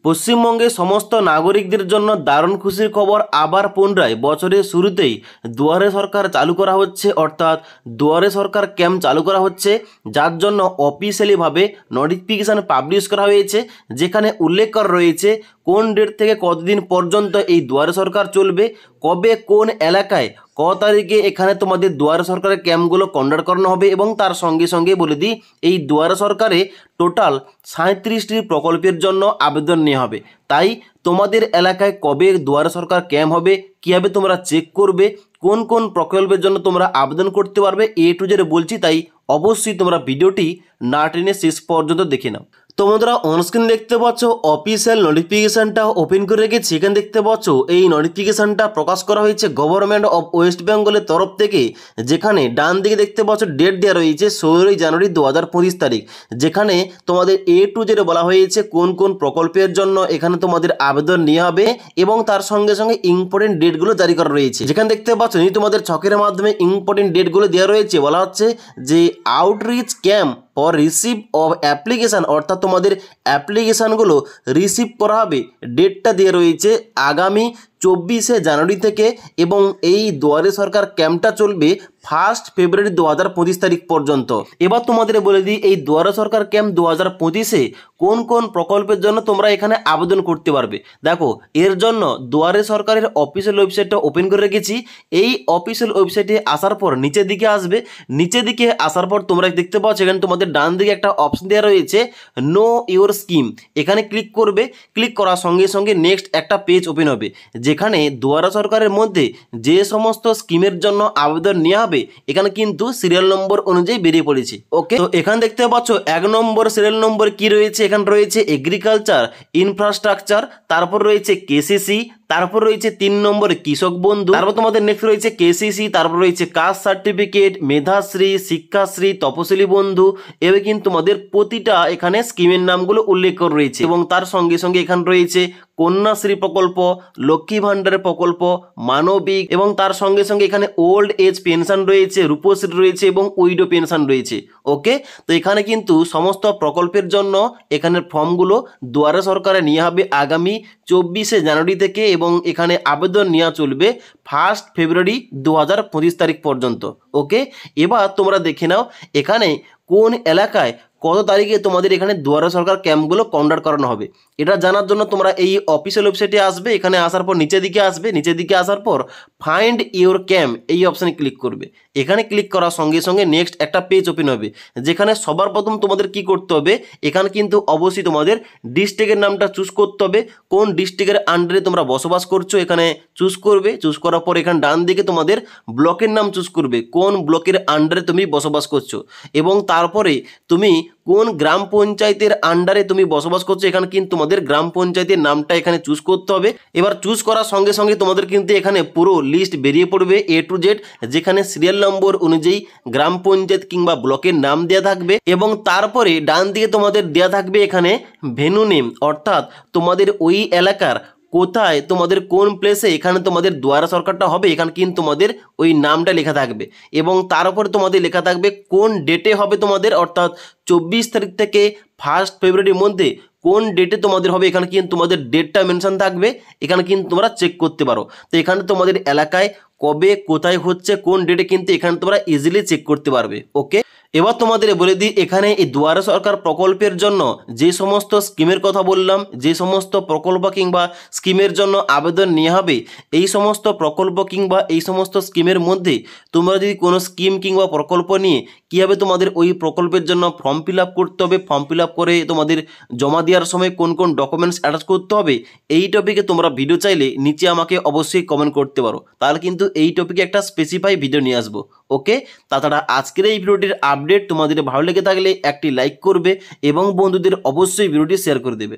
পশ্চিমবঙ্গে সমস্ত নাগরিকদের জন্য দারুণ খুশির খবর। আবার পুনরায় বছরের শুরুতেই দুয়ারে সরকার চালু করা হচ্ছে, অর্থাৎ দুয়ারে সরকার ক্যাম্প চালু করা হচ্ছে, যার জন্য অফিসিয়ালিভাবে নোটিফিকেশান পাবলিশ করা হয়েছে, যেখানে উল্লেখ করা রয়েছে কোন ডেট থেকে কতদিন পর্যন্ত এই দুয়ারে সরকার চলবে, কবে কোন এলাকায় ক তারিখে এখানে তোমাদের দুয়ারে সরকারের ক্যাম্পগুলো কন্ডাক্ট করানো হবে। এবং তার সঙ্গে সঙ্গে বলে দিই, এই দুয়ারে সরকারে টোটাল 37টি প্রকল্পের জন্য আবেদন নেওয়া হবে। তাই তোমাদের এলাকায় কবে দুয়ারে সরকার ক্যাম্প হবে, কীভাবে তোমরা চেক করবে, কোন কোন প্রকল্পের জন্য তোমরা আবেদন করতে পারবে, এ টু জেড বলছি। তাই অবশ্যই তোমরা ভিডিওটি না টেনে শেষ পর্যন্ত দেখে নাও। তো বন্ধুরা, অনস্ক্রিন দেখতে পাচ্ছ অফিসিয়াল নোটিফিকেশানটা ওপেন করে রেখেছি। এখানে দেখতে পাচ্ছ এই নোটিফিকেশানটা প্রকাশ করা হয়েছে গভর্নমেন্ট অফ ওয়েস্ট বেঙ্গলের তরফ থেকে, যেখানে ডান দিকে দেখতে পাচ্ছ ডেট দেওয়া রয়েছে 16 জানুয়ারি 2025 তারিখ, যেখানে তোমাদের এ টু জেড বলা হয়েছে কোন কোন প্রকল্পের জন্য এখানে তোমাদের আবেদন নেওয়া হবে এবং তার সঙ্গে সঙ্গে ইম্পর্টেন্ট ডেটগুলো জারি করা রয়েছে। যেখানে দেখতে পাচ্ছ তোমাদের ছকের মাধ্যমে ইম্পর্টেন্ট ডেটগুলো দেওয়া রয়েছে। বলা হচ্ছে যে outreach camp for receive of application, অর্থাৎ তোমাদের অ্যাপ্লিকেশানগুলো রিসিভ করা হবে। ডেটটা দিয়ে রয়েছে আগামী 24 জানুয়ারি থেকে এবং এই দুয়ারে সরকার ক্যাম্পটা চলবে 1 ফেব্রুয়ারি 2025 তারিখ পর্যন্ত। এবার তোমাদের বলে দিই, এই দুয়ারে সরকার ক্যাম্প 2025-এ কোন কোন প্রকল্পের জন্য তোমরা এখানে আবেদন করতে পারবে। দেখো, এর জন্য দুয়ারে সরকারের অফিসিয়াল ওয়েবসাইটটা ওপেন করে রেখেছি। এই অফিসিয়াল ওয়েবসাইটে আসার পর নিচের দিকে আসবে। নিচের দিকে আসার পর তোমরা দেখতে পাচ্ছ এখানে তোমাদের ডান দিকে একটা অপশন দেওয়া রয়েছে নো ইওর স্কিম। এখানে ক্লিক করবে। ক্লিক করার সঙ্গে সঙ্গে নেক্সট একটা পেজ ওপেন হবে, যেখানে দুয়ারে সরকারের মধ্যে যে সমস্ত স্কিমের জন্য আবেদন নেওয়া হবে এখানে কিন্তু সিরিয়াল নম্বর অনুযায়ী বেরিয়ে পড়েছে। ওকে, তো এখানে দেখতে পাচ্ছ 1 নম্বর সিরিয়াল নম্বর কি রয়েছে, এখানে রয়েছে এগ্রিকালচার ইনফ্রাস্ট্রাকচার, তারপর রয়েছে কেসিসি, তারপর রয়েছে 3 নম্বর কৃষক বন্ধু, তারপর তোমাদের নেক্সট রয়েছে কেসিসি, তারপর রয়েছে কাস্ট সার্টিফিকেট, মেধাশ্রী, শিক্ষাশ্রী, তপশিলি বন্ধু। এভাবে কিন্তু তোমাদের প্রতিটা এখানে স্কিমের নামগুলো উল্লেখ করা রয়েছে এবং তার সঙ্গে সঙ্গে এখানে রয়েছে কন্যাশ্রী প্রকল্প, লক্ষ্মী ভাণ্ডারের প্রকল্প, মানবিক এবং তার সঙ্গে সঙ্গে এখানে ওল্ড এজ পেনশন রয়েছে, রূপশ্রী রয়েছে এবং উইডো পেনশন রয়েছে। ওকে, তো এখানে কিন্তু সমস্ত প্রকল্পের জন্য এখানের ফর্মগুলো দুয়ারে সরকারে নেওয়া হবে আগামী 24 জানুয়ারি থেকে এবং এখানে আবেদন নেওয়া চলবে 1 ফেব্রুয়ারি 2025 তারিখ পর্যন্ত। ওকে, এবার তোমরা দেখে নাও এখানে কোন এলাকায় কত তারিখে তোমাদের এখানে দুয়ারে সরকার ক্যাম্পগুলো কন্ডাক্ট করানো হবে। এটা জানার জন্য তোমরা এই অফিসিয়াল ওয়েবসাইটে আসবে। এখানে আসার পর নিচের দিকে আসবে। নিচের দিকে আসার পর ফাইন্ড ইওর ক্যাম্প এই অপশানে ক্লিক করবে। এখানে ক্লিক করার সঙ্গে সঙ্গে নেক্সট একটা পেজ ওপেন হবে, যেখানে সবার প্রথম তোমাদের কি করতে হবে, এখানে কিন্তু অবশ্যই তোমাদের ডিস্ট্রিক্টের নামটা চুজ করতে হবে। কোন ডিস্ট্রিক্টের আন্ডারে তোমরা বসবাস করছো এখানে চুজ করবে। চুজ করার পর এখানে ডান দিকে তোমাদের ব্লকের নাম চুজ করবে, কোন ব্লকের আন্ডারে তুমি বসবাস করছো এবং তারপরে তুমি কোন গ্রাম পঞ্চায়েতের আন্ডারে তুমি বসবাস করছো এখানে কিন্তু তোমাদের গ্রাম পঞ্চায়েতের নামটা এখানে চুজ করতে হবে। এবার চুজ করার সঙ্গে সঙ্গে তোমাদের কিন্তু এখানে পুরো লিস্ট বেরিয়ে পড়বে এ টু জেড, যেখানে সিরিয়াল নম্বর অনুযায়ী গ্রাম পঞ্চায়েত কিংবা ব্লকের নাম দেওয়া থাকবে এবং তারপরে ডান দিকে তোমাদের দেওয়া থাকবে এখানে ভেন্যু নেম, অর্থাৎ তোমাদের ওই এলাকার কোথায় তোমাদের কোন প্লেসে এখানে তোমাদের দুয়ারে সরকারটা হবে এখানে কিন্তু তোমাদের ওই নামটা লেখা থাকবে এবং তার উপরে তোমাদের লেখা থাকবে কোন ডেটে হবে তোমাদের, অর্থাৎ 24 তারিখ থেকে 1 ফেব্রুয়ারির মধ্যে কোন ডেটে তোমাদের হবে এখানে কিন্তু তোমাদের ডেটটা মেনশন থাকবে। এখানে কিন্তু তোমরা চেক করতে পারো। তো এখানে তোমাদের এলাকায় কবে কোথায় হচ্ছে কোন ডেটে কিন্তু এখানে তোমরা ইজিলি চেক করতে পারবে। ওকে, এবার তোমাদের বলে দিই এখানে এই দুয়ারে সরকার প্রকল্পের জন্য যে সমস্ত স্কিমের কথা বললাম, যে সমস্ত প্রকল্প কিংবা স্কিমের জন্য আবেদন নেওয়া হবে, এই সমস্ত প্রকল্প কিংবা এই সমস্ত স্কিমের মধ্যে তোমরা যদি কোনো স্কিম কিংবা প্রকল্প নিয়ে কীভাবে তোমাদের ওই প্রকল্পের জন্য ফর্ম ফিল আপ করতে হবে, ফর্ম ফিল আপ করে তোমাদের জমা দেওয়ার সময় কোন কোন ডকুমেন্টস অ্যাটাচ করতে হবে, এই টপিকে তোমরা ভিডিও চাইলে নিচে আমাকে অবশ্যই কমেন্ট করতে পারো, তাহলে কিন্তু এই টপিকে একটা স্পেসিফাই ভিডিও নিয়ে আসবো। ওকে, তাছাড়া আজকের এই ভিডিওটির আপডেট তোমাদের ভালো লেগে থাকলে একটি লাইক করবে এবং বন্ধুদের অবশ্যই ভিডিওটি শেয়ার করে দেবে।